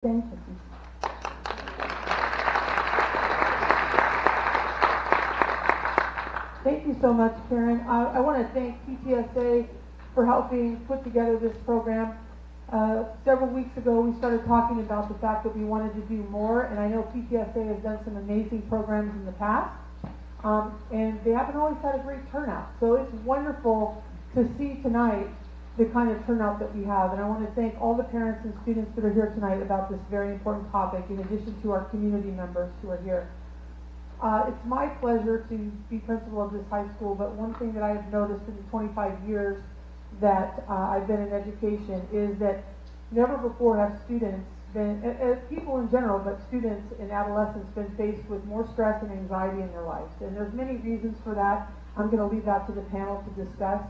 Thank you. Thank you so much, Karen. I want to thank PTSA for helping put together this program. Several weeks ago, we started talking about the fact that we wanted to do more, and I know PTSA has done some amazing programs in the past, and they haven't always had a great turnout. So it's wonderful to see tonight the kind of turnout that we have, and I want to thank all the parents and students that are here tonight about this very important topic, in addition to our community members who are here. It's my pleasure to be principal of this high school, but one thing that I have noticed in the 25 years that I've been in education is that never before have students been, people in general, but students and adolescents been faced with more stress and anxiety in their lives. And there's many reasons for that. I'm going to leave that to the panel to discuss.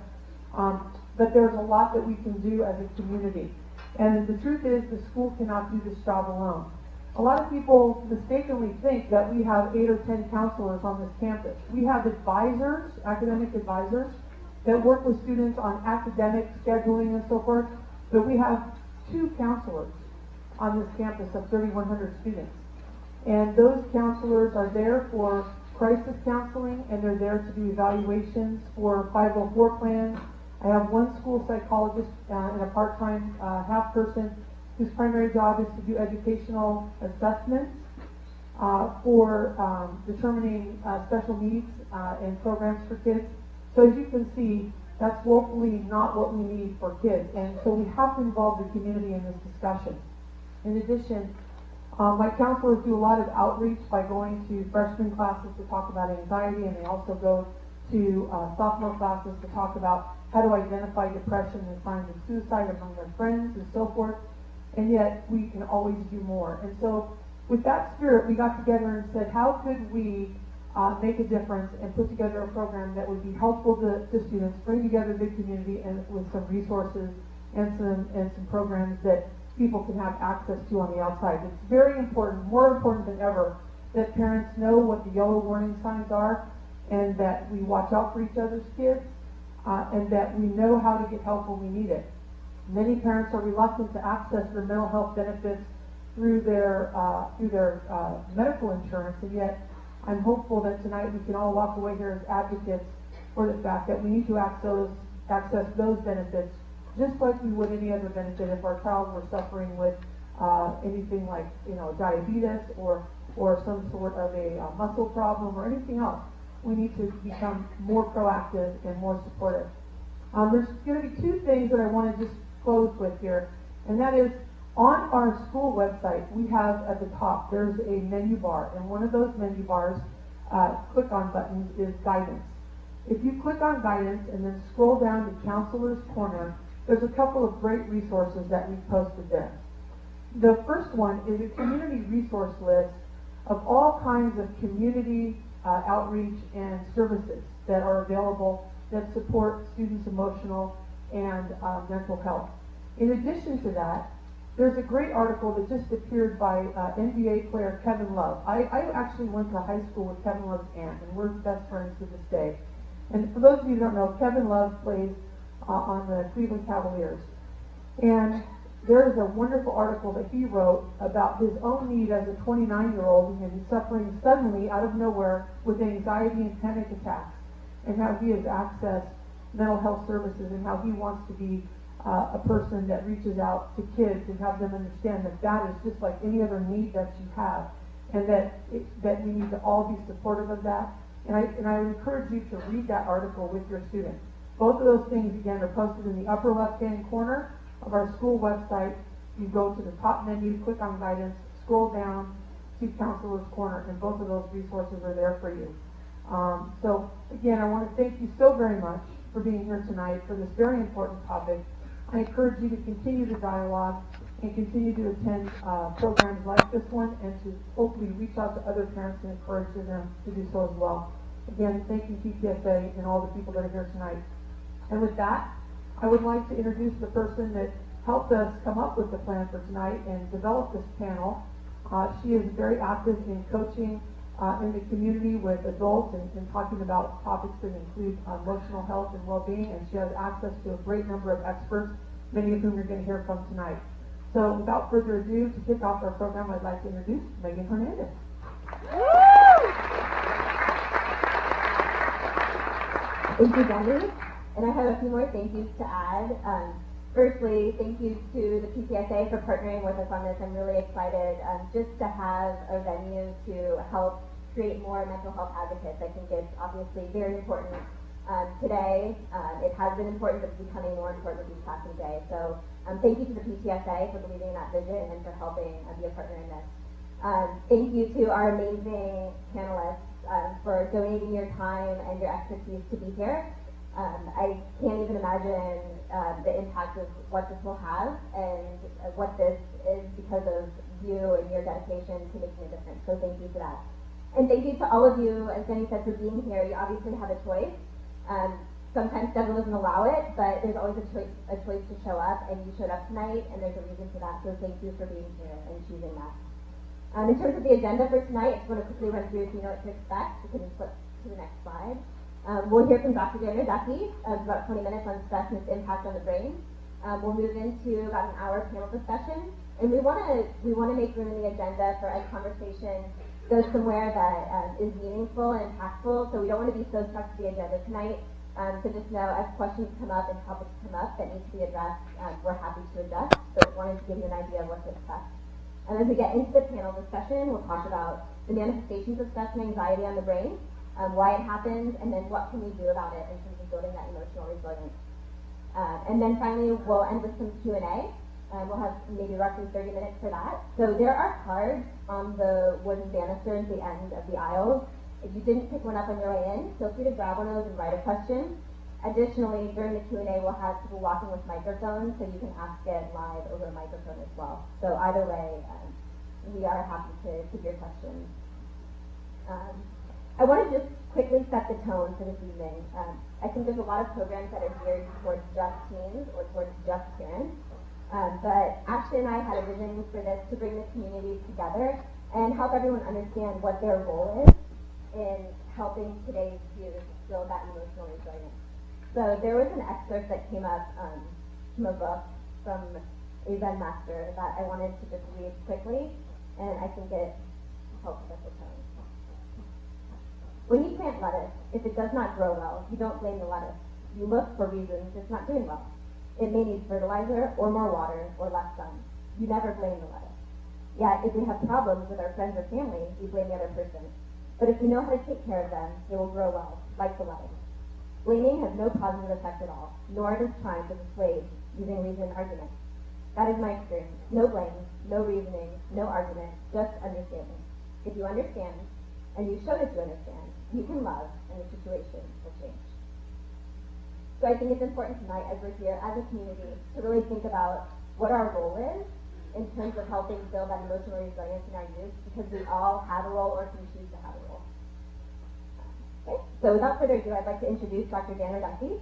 But there's a lot that we can do as a community. And the truth is, the school cannot do this job alone. A lot of people mistakenly think that we have 8 or 10 counselors on this campus. We have advisors, academic advisors, that work with students on academic scheduling and so forth, but we have 2 counselors on this campus of 3,100 students. And those counselors are there for crisis counseling, and they're there to do evaluations for 504 plans. I have one school psychologist and a part-time half person whose primary job is to do educational assessments for determining special needs and programs for kids. So as you can see, that's woefully not what we need for kids. And so we have to involve the community in this discussion. In addition, my counselors do a lot of outreach by going to freshman classes to talk about anxiety, and they also go to sophomore classes to talk about how to identify depression and signs of suicide among their friends and so forth. And yet we can always do more. And so with that spirit, we got together and said, how could we make a difference and put together a program that would be helpful to students, bring together the community and with some resources and some programs that people can have access to on the outside. It's very important, more important than ever, that parents know what the yellow warning signs are, and that we watch out for each other's kids, and that we know how to get help when we need it. Many parents are reluctant to access their mental health benefits through their medical insurance, and yet I'm hopeful that tonight we can all walk away here as advocates for the fact that we need to access those benefits just like we would any other benefit if our child were suffering with anything like diabetes or some sort of a muscle problem or anything else. We need to become more proactive and more supportive. There's going to be 2 things that I want to just close with here, and that is, on our school website, we have at the top, there's a menu bar, and one of those menu bars, click-on buttons, is guidance. If you click on guidance and then scroll down to Counselor's Corner, there's a couple of great resources that we've posted there. The first one is a community resource list of all kinds of community outreach and services that are available that support students' emotional and mental health. In addition to that, there's a great article that just appeared by NBA player Kevin Love. I actually went to high school with Kevin Love's aunt, and we're best friends to this day. And for those of you who don't know, Kevin Love plays on the Cleveland Cavaliers. And there is a wonderful article that he wrote about his own need as a 29-year-old and suffering suddenly out of nowhere with anxiety and panic attacks, and how he has accessed mental health services, and how he wants to be a person that reaches out to kids and have them understand that that is just like any other need that you have, and that we need to all be supportive of that. And I encourage you to read that article with your students. Both of those things, again, are posted in the upper left-hand corner of our school website. You go to the top menu, click on guidance, scroll down to Counselor's Corner, and both of those resources are there for you. So again, I want to thank you so very much for being here tonight for this very important topic. I encourage you to continue the dialogue and continue to attend programs like this one, and to hopefully reach out to other parents and encourage them to do so as well. Again, thank you PTSA and all the people that are here tonight. And with that, I would like to introduce the person that helped us come up with the plan for tonight and develop this panel. She is very active in coaching in the community with adults and talking about topics that include emotional health and well-being, and she has access to a great number of experts, many of whom you're going to hear from tonight. So without further ado, to kick off our program, I'd like to introduce Megan Hernandez. Thank you, Debbie. And I have a few more thank yous to add. Firstly, thank you to the PCSA for partnering with us on this. I'm really excited just to have a venue to help create more mental health advocates. I think it's obviously very important today. It has been important, but it's becoming more important with each passing day. So thank you to the PCSA for believing in that vision and for helping be a partner in this. Thank you to our amazing panelists for donating your time and your expertise to be here. I can't even imagine the impact of what this will have and what this is because of you and your dedication to making a difference. So thank you for that. And thank you to all of you, as Jenny said, for being here. You obviously have a choice. Sometimes schedule doesn't allow it, but there's always a choice to show up, and you showed up tonight, and there's a reason for that. So thank you for being here and choosing that. In terms of the agenda for tonight, I just want to quickly run through so you know what to expect. You can flip to the next slide. We'll hear from Dr. Daniel Duffy, about 20 minutes on stress and its impact on the brain. We'll move into about an hour panel discussion, and we want to make room in the agenda for a conversation go somewhere that is meaningful and impactful. So we don't want to be so stuck to the agenda tonight. So just know as questions come up and topics come up that need to be addressed, we're happy to adjust. But wanted to give you an idea of what to expect. And as we get into the panel discussion, we'll talk about the manifestations of stress and anxiety on the brain, why it happens, and then what can we do about it in terms of building that emotional resilience. And then finally, we'll end with some Q&A. We'll have maybe roughly 30 minutes for that. So there are cards on the wooden banisters at the end of the aisles. If you didn't pick one up on your way in, feel free to grab one of those and write a question. Additionally, during the Q&A, we'll have people walking with microphones, so you can ask it live over a microphone as well. So either way, we are happy to take your questions. I want to just quickly set the tone for this evening. I think there's a lot of programs that are geared towards just teens or towards just parents. But Ashley and I had a vision for this to bring the community together and help everyone understand what their role is in helping today's youth build that emotional resilience. So there was an excerpt that came up from a book from a Zen master that I wanted to just read quickly, and I think it helps set the tone. When you plant lettuce, if it does not grow well, you don't blame the lettuce. You look for reasons it's not doing well. It may need fertilizer, or more water, or less sun. You never blame the lettuce. Yet, if we have problems with our friends or family, we blame the other person. But if we know how to take care of them, they will grow well, like the lettuce. Blaming has no positive effect at all, nor does trying to dissuade using reason and argument. That is my experience. No blame, no reasoning, no argument, just understanding. If you understand, and you show that you understand, you can love, and the situation will change. So I think it's important tonight, as we're here as a community, to really think about what our role is in terms of helping build that emotional resilience in our youth, because we all have a role or can choose to have a role. Okay. So without further ado, I'd like to introduce Dr. Daniel Duffy.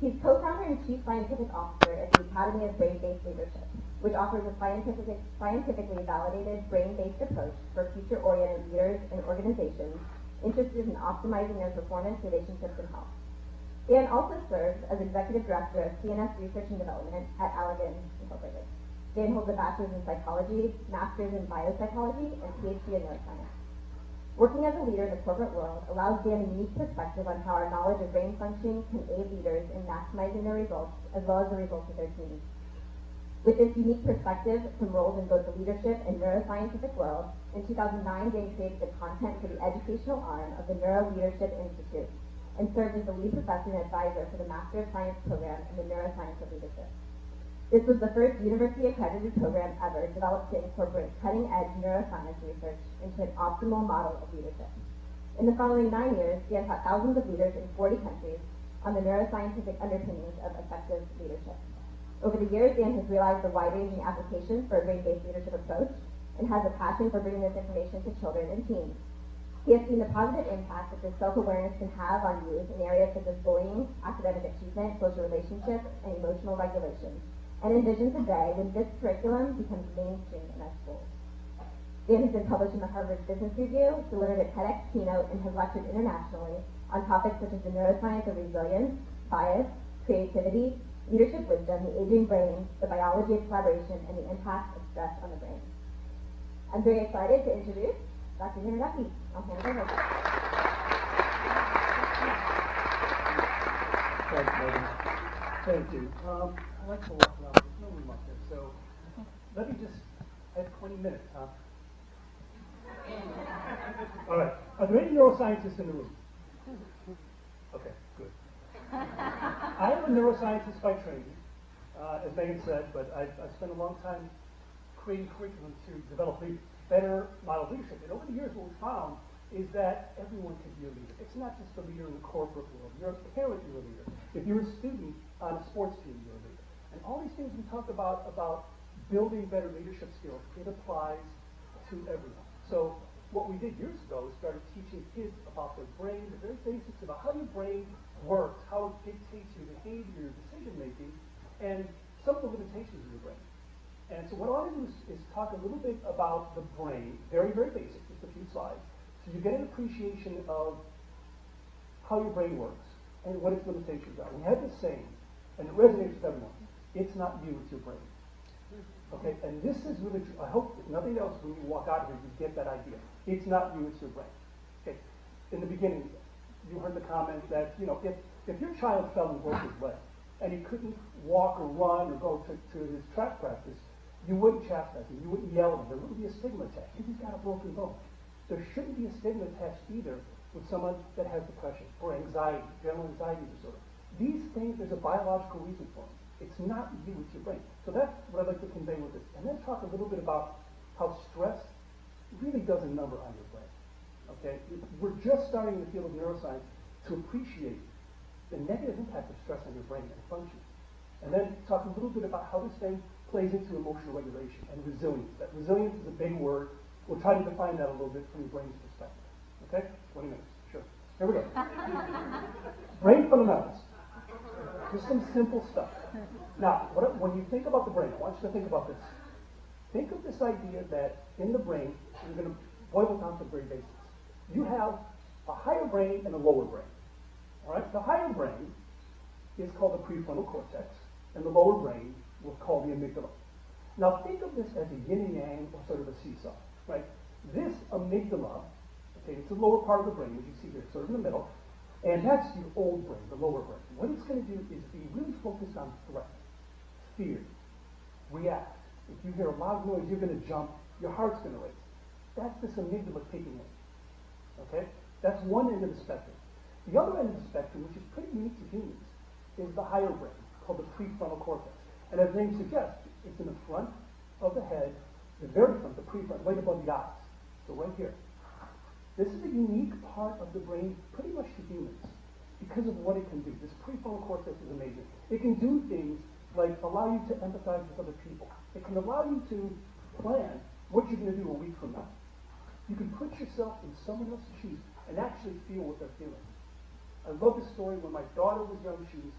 He's co-founder and chief scientific officer at the Academy of Brain-Based Leadership, which offers a scientifically validated brain-based approach for future-oriented leaders and organizations interested in optimizing their performance, relationships, and health. Dan also serves as Executive Director of CNS Research and Development at Allergan Incorporated. Dan holds a bachelor's in psychology, master's in biopsychology, and PhD in neuroscience. Working as a leader in the corporate world allows Dan a unique perspective on how our knowledge of brain function can aid leaders in maximizing their results, as well as the results of their teams. With this unique perspective from roles in both the leadership and neuroscientific world, in 2009, Dan created the content for the educational arm of the Neuro Leadership Institute, and served as the lead professor and advisor for the Master of Science program in the Neuroscience of Leadership. This was the first university-accredited program ever developed to incorporate cutting-edge neuroscience research into an optimal model of leadership. In the following 9 years, Dan taught thousands of leaders in 40 countries on the neuroscientific underpinnings of effective leadership. Over the years, Dan has realized the wide-ranging applications for a brain-based leadership approach and has a passion for bringing this information to children and teens. He has seen the positive impact that this self-awareness can have on youth in areas such as bullying, academic achievement, social relationships, and emotional regulation, and envisions a day when this curriculum becomes mainstream in our schools. Dan has been published in the Harvard Business Review, delivered a TEDx keynote, and has lectured internationally on topics such as the neuroscience of resilience, bias, creativity, leadership wisdom, the aging brain, the biology of collaboration, and the impact of stress on the brain. I'm very excited to introduce Dr. Jim Duffy. I'll hand it over. Thanks, Megan. Thank you. I like to walk around. There's no room up there, so let me just, I have 20 minutes, huh? All right. Are there any neuroscientists in the room? Okay, good. I am a neuroscientist by training, as Megan said, but I spent a long time creating curriculum to develop better model leadership. And over the years, what we found is that everyone can be a leader. It's not just a leader in the corporate world. You're a parent, you're a leader. If you're a student on a sports team, you're a leader. And all these things we talk about building better leadership skills, it applies to everyone. So what we did years ago is started teaching kids about their brain, the very basics about how your brain works, how it dictates your behavior, your decision making, and some of the limitations of your brain. And so what I want to do is talk a little bit about the brain, very, very basic, just a few slides, so you get an appreciation of how your brain works and what its limitations are. We have this saying, and it resonates with everyone, it's not you, it's your brain. Okay, and this is really true. I hope, if nothing else, when you walk out here, you get that idea. It's not you, it's your brain. Okay, in the beginning, you heard the comment that, if your child fell and broke his leg, and he couldn't walk or run or go to his track practice, you wouldn't chastise him, you wouldn't yell at him, there wouldn't be a stigma attached. He's got a broken bone. There shouldn't be a stigma attached either with someone that has depression or anxiety, general anxiety disorder. These things, there's a biological reason for them. It's not you, it's your brain. So that's what I'd like to convey with this. And then talk a little bit about how stress really does a number on your brain. Okay? We're just starting in the field of neuroscience to appreciate the negative impact of stress on your brain and function. And then talk a little bit about how this thing plays into emotional regulation and resilience. That resilience is a big word. We'll try to define that a little bit from the brain's perspective. Okay? 20 minutes. Sure. Here we go. Brain fundamentals. Just some simple stuff. Now, when you think about the brain, I want you to think about this. Think of this idea that in the brain, you're going to boil it down to the very basics. You have a higher brain and a lower brain. All right? The higher brain is called the prefrontal cortex, and the lower brain we'll call the amygdala. Now, think of this as a yin and yang or sort of a seesaw, right? This amygdala, okay, it's the lower part of the brain, as you see here, sort of in the middle, and that's your old brain, the lower brain. What it's going to do is be really focused on threat, fear, react. If you hear a loud noise, you're going to jump, your heart's going to race. That's this amygdala kicking in, okay? That's one end of the spectrum. The other end of the spectrum, which is pretty unique to humans, is the higher brain, called the prefrontal cortex. And as the name suggests, it's in the front of the head, the very front, the prefrontal, right above the eyes. So right here. This is a unique part of the brain pretty much to humans because of what it can do. This prefrontal cortex is amazing. It can do things like allow you to empathize with other people. It can allow you to plan what you're going to do a week from now. You can put yourself in someone else's shoes and actually feel what they're feeling. I love the story when my daughter was young. She was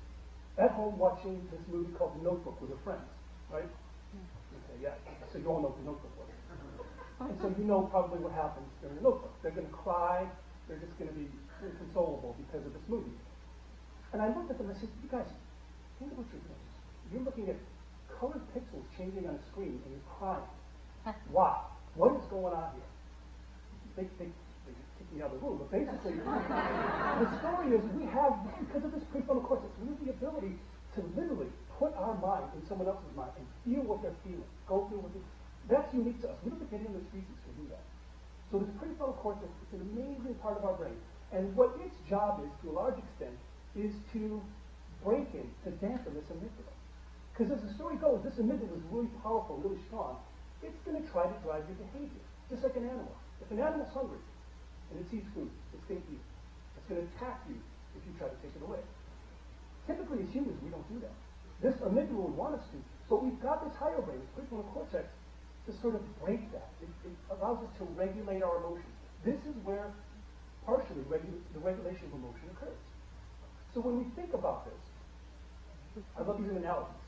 at home watching this movie called The Notebook with her friends, right? Okay, yeah. So you all know what The Notebook was. And so you know probably what happens during The Notebook. They're going to cry. They're just going to be inconsolable because of this movie. And I looked at them and I said, you guys, think of what you're doing. You're looking at colored pixels changing on a screen and you're crying. Why? What is going on here? They kicked me out of the room, but basically, the story is we have, because of this prefrontal cortex, we have the ability to literally put our mind in someone else's mind and feel what they're feeling, go through what that's unique to us. We don't think any other species can do that. So this prefrontal cortex is an amazing part of our brain, and what its job is, to a large extent, is to break in, to dampen this amygdala. Because as the story goes, this amygdala is really powerful, really strong. It's going to try to drive your behavior, just like an animal. If an animal's hungry and it sees food, it's going to eat. It's going to attack you if you try to take it away. Typically, as humans, we don't do that. This amygdala would want us to. So we've got this higher brain, this prefrontal cortex, to sort of break that. It allows us to regulate our emotions. This is where partially the regulation of emotion occurs. So when we think about this, I love using analogies.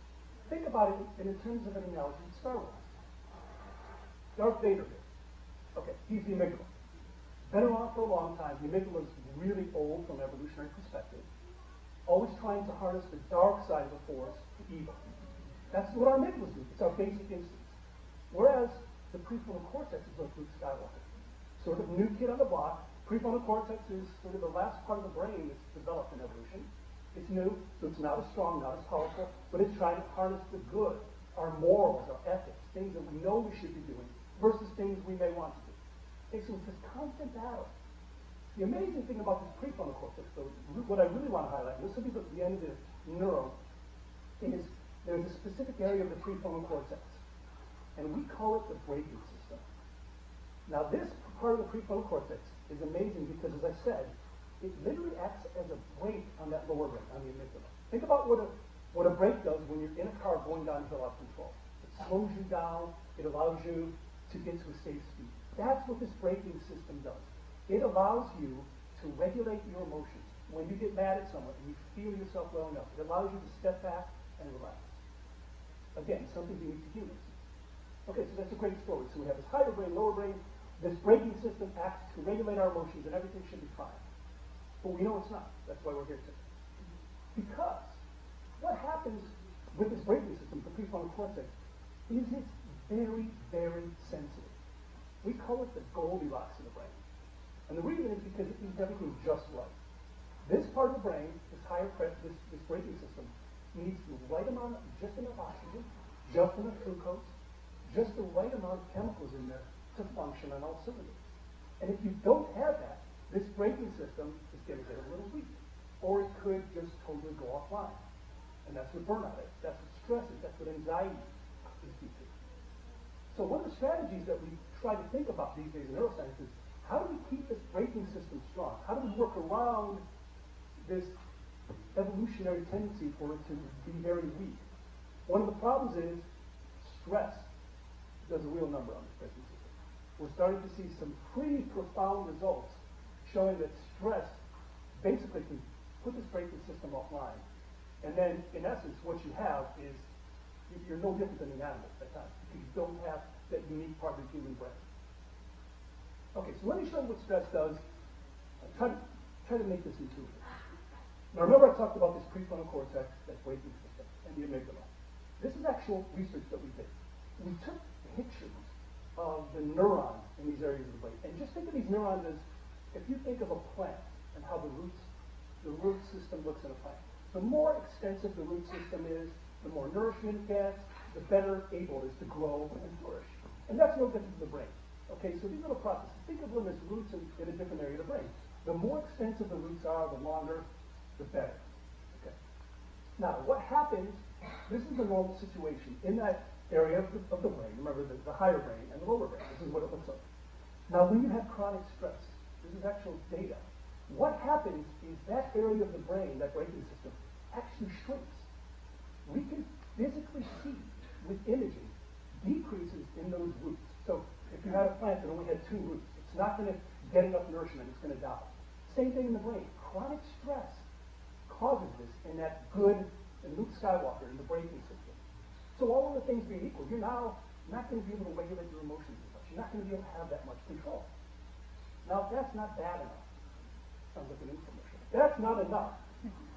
Think about it in terms of an analogy with Star Wars. Darth Vader here. Okay, he's the amygdala. Been around for a long time. The amygdala is really old from an evolutionary perspective. always trying to harness the dark side of the force to evil. That's what our amygdalas do. It's our basic instincts. Whereas the prefrontal cortex is like Luke Skywalker. Sort of new kid on the block. Prefrontal cortex is sort of the last part of the brain that's developed in evolution. It's new, so it's not as strong, not as powerful, but it's trying to harness the good, our morals, our ethics, things that we know we should be doing, versus things we may want to do. Okay, so it's this constant battle. The amazing thing about this prefrontal cortex, though, what I really want to highlight, and this will be the end of the neuro, is there's a specific area of the prefrontal cortex, and we call it the braking system. Now, this part of the prefrontal cortex is amazing because, as I said, it literally acts as a brake on that lower brain, on the amygdala. Think about what a brake does when you're in a car going downhill out of control. It slows you down. It allows you to get to a safe speed. That's what this braking system does. It allows you to regulate your emotions. When you get mad at someone and you feel yourself welling up, it allows you to step back and relax. Again, something unique to humans. Okay, so that's a great story. So we have this higher brain, lower brain. This braking system acts to regulate our emotions, and everything should be fine. But we know it's not. That's why we're here today. Because what happens with this braking system, the prefrontal cortex, is it's very, very sensitive. We call it the Goldilocks in the brain. And the reason is because it needs everything just right. This part of the brain, this higher this braking system, needs the right amount, just enough oxygen, just enough glucose, just the right amount of chemicals in there to function on all cylinders. And if you don't have that, this braking system is going to get a little weak. Or it could just totally go offline. And that's what burnout is. That's what stress is. That's what anxiety is due to. So one of the strategies that we try to think about these days in neuroscience is, how do we keep this braking system strong? How do we work around this evolutionary tendency for it to be very weak? One of the problems is stress does a real number on this braking system. We're starting to see some pretty profound results showing that stress basically can put this braking system offline. And then, in essence, what you have is you're no different than an animal at times, because you don't have that unique part of the human brain. Okay, so let me show you what stress does. Try to make this intuitive. Now remember I talked about this prefrontal cortex, that braking system, and the amygdala. This is actual research that we did. We took pictures of the neurons in these areas of the brain. And just think of these neurons as, if you think of a plant and how the root system looks in a plant. The more extensive the root system is, the more nourishment it gets, the better able it is to grow and flourish. And that's no different than the brain. Okay, so these little processes, think of them as roots in a different area of the brain. The more extensive the roots are, the longer, the better. Okay. Now, what happens, this is the normal situation in that area of the brain. Remember, the higher brain and the lower brain. This is what it looks like. Now, when you have chronic stress, this is actual data. What happens is that area of the brain, that braking system, actually shrinks. We can physically see with imaging decreases in those roots. So if you had a plant that only had 2 roots, it's not going to get enough nourishment, it's going to die. Same thing in the brain. Chronic stress causes this in that good, in Luke Skywalker, in the braking system. So all of the things being equal, you're now not going to be able to regulate your emotions as much. You're not going to be able to have that much control. Now, if that's not bad enough, sounds like an infomercial. That's not enough.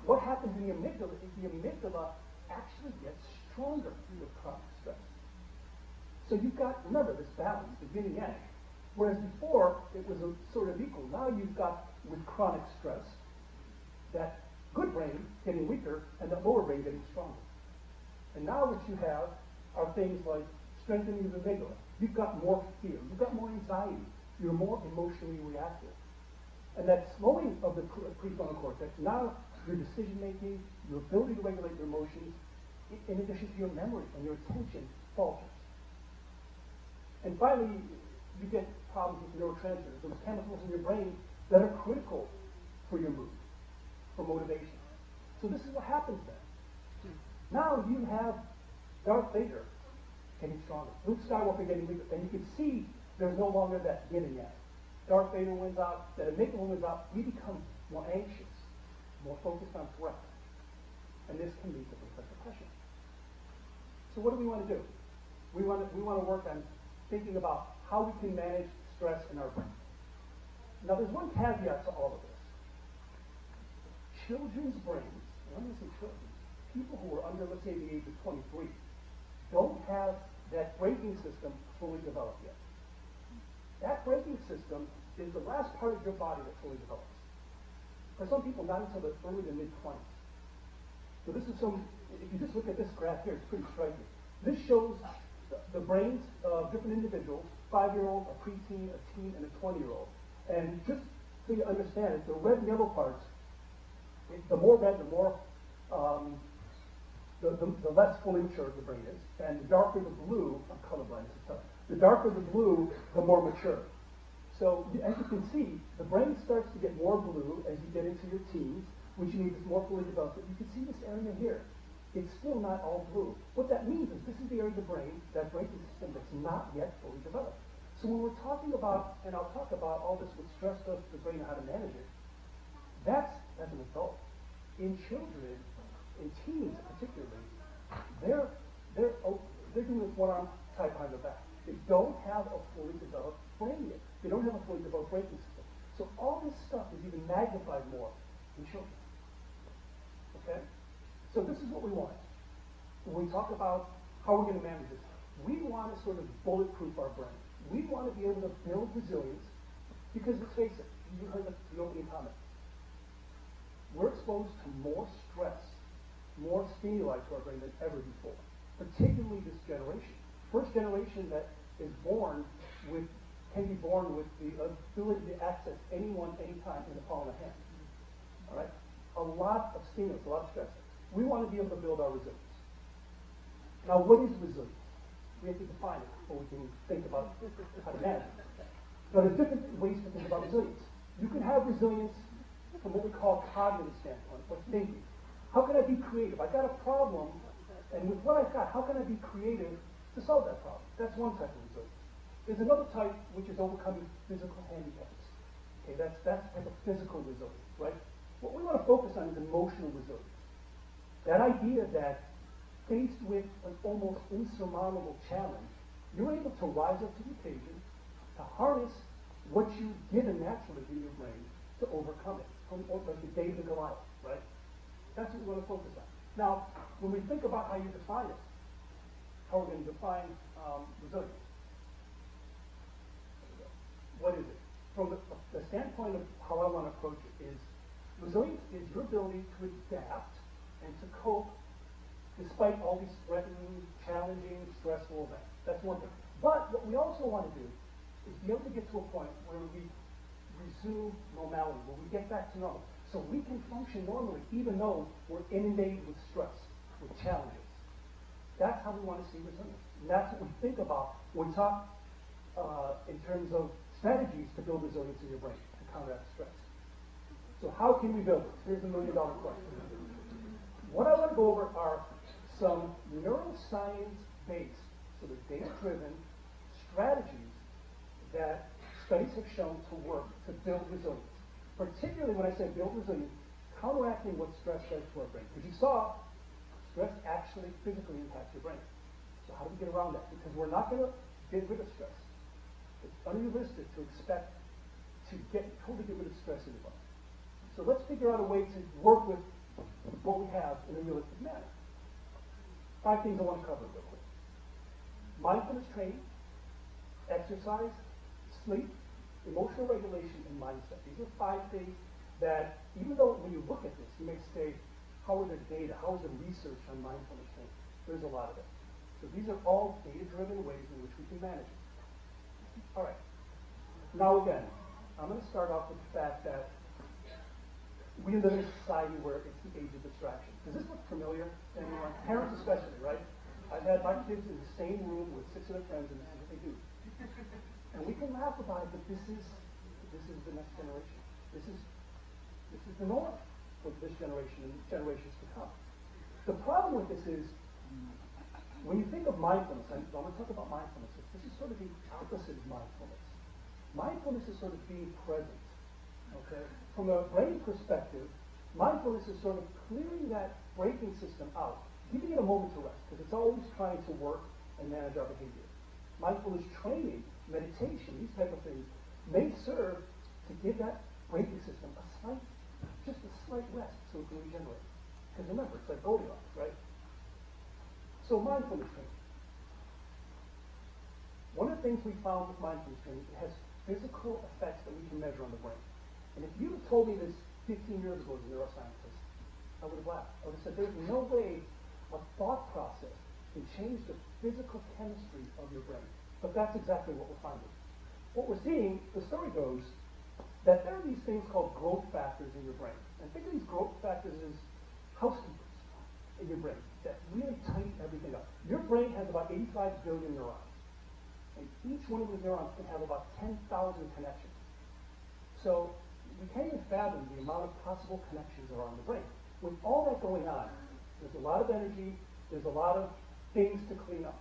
What happens in the amygdala is the amygdala actually gets stronger with chronic stress. So you've got, remember, this balance, the yin and yang. Whereas before, it was a sort of equal. Now you've got, with chronic stress, that good brain getting weaker and the lower brain getting stronger. And now what you have are things like strengthening the amygdala. You've got more fear. You've got more anxiety. You're more emotionally reactive. And that slowing of the prefrontal cortex, now your decision-making, your ability to regulate your emotions, in addition to your memory and your attention, falters. And finally, you get problems with neurotransmitters, those chemicals in your brain that are critical for your mood, for motivation. So this is what happens then. Now you have Darth Vader getting stronger, Luke Skywalker getting weaker, and you can see there's no longer that yin and yang. Darth Vader wins out, that amygdala wins out, we become more anxious, more focused on threat. And this can lead to things like depression. So what do we want to do? We want to work on thinking about how we can manage stress in our brain. Now there's one caveat to all of this. Children's brains when I say children, people who are under, let's say, the age of 23, don't have that braking system fully developed yet. That braking system is the last part of your body that fully develops. For some people, not until the early to mid-20s. So this is if you just look at this graph here, it's pretty striking. This shows the brains of different individuals, 5-year-old, a preteen, a teen, and a 20-year-old. And just so you understand it, the red and yellow parts, the more red, the more, the less fully mature the brain is. And the darker the blue, I'm colorblind, so tough. The darker the blue, the more mature. So as you can see, the brain starts to get more blue as you get into your teens, which means it's more fully developed. But you can see this area here. It's still not all blue. What that means is this is the area of the brain, that braking system, that's not yet fully developed. So when we're talking about, and I'll talk about all this with stress does to the brain and how to manage it, that's as an adult. In children, in teens particularly, they're doing this one arm tied behind their back. They don't have a fully developed brain yet. They don't have a fully developed braking system. So all this stuff is even magnified more in children. Okay? So this is what we want. When we talk about how we're going to manage this, we want to sort of bulletproof our brain. We want to be able to build resilience because let's face it, you heard the opening comment. We're exposed to more stress, more stimuli to our brain than ever before, particularly this generation. First generation that is can be born with the ability to access anyone, anytime in the palm of the hand. All right? A lot of stimulus, a lot of stress. We want to be able to build our resilience. Now, what is resilience? We have to define it before we can think about how to manage it. Now, there's different ways to think about resilience. You can have resilience from what we call cognitive standpoint, or thinking. How can I be creative? I've got a problem, and with what I've got, how can I be creative to solve that problem? That's one type of resilience. There's another type which is overcoming physical handicaps. Okay, that's type of physical resilience, right? What we want to focus on is emotional resilience. That idea that faced with an almost insurmountable challenge, you're able to rise up to the occasion, to harness what you've given naturally in your brain to overcome it. Like the David and Goliath, right? That's what we want to focus on. Now, when we think about how you define it, how we're going to define resilience, what is it? From the standpoint of how I want to approach it is, resilience is your ability to adapt and to cope despite all these threatening, challenging, stressful events. That's one thing. But what we also want to do is be able to get to a point where we resume normality, where we get back to normal. So we can function normally even though we're inundated with stress, with challenges. That's how we want to see resilience. And that's what we think about when we talk in terms of strategies to build resilience in your brain, to counteract stress. So how can we build it? Here's the million-dollar question. What I want to go over are some neuroscience-based, so they're data-driven strategies that studies have shown to work to build resilience. Particularly when I say build resilience, counteracting what stress does to our brain. Because you saw, stress actually physically impacts your brain. So how do we get around that? Because we're not going to get rid of stress. It's unrealistic to expect to totally get rid of stress in your body. So let's figure out a way to work with what we have in a realistic manner. 5 things I want to cover real quick. Mindfulness training, exercise, sleep, emotional regulation, and mindset. These are 5 things that, even though when you look at this, you may say, how are the data, how is the research on mindfulness training? There's a lot of it. So these are all data-driven ways in which we can manage it. All right. Now again, I'm going to start off with the fact that we live in a society where it's the age of distraction. Does this look familiar to anyone? Parents especially, right? I've had my kids in the same room with 6 other friends, and this is what they do. And we can laugh about it, but this is the next generation. This is the norm for this generation and generations to come. The problem with this is, when you think of mindfulness, and I'm going to talk about mindfulness, this is sort of the opposite of mindfulness. Mindfulness is sort of being present. Okay? From a brain perspective, mindfulness is sort of clearing that braking system out, giving it a moment to rest, because it's always trying to work and manage our behavior. Mindfulness training, meditation, these type of things may serve to give that braking system just a slight rest so it can regenerate. Because remember, it's like Goldilocks, right? So mindfulness training. One of the things we found with mindfulness training, it has physical effects that we can measure on the brain. And if you had told me this 15 years ago as a neuroscientist, I would have laughed. I would have said, there's no way a thought process can change the physical chemistry of your brain. But that's exactly what we're finding. What we're seeing, the story goes, that there are these things called growth factors in your brain. And think of these growth factors as housekeepers in your brain that really tighten everything up. Your brain has about 85 billion neurons. And each one of those neurons can have about 10,000 connections. So we can't even fathom the amount of possible connections there are in the brain. With all that going on, there's a lot of energy, there's a lot of things to clean up.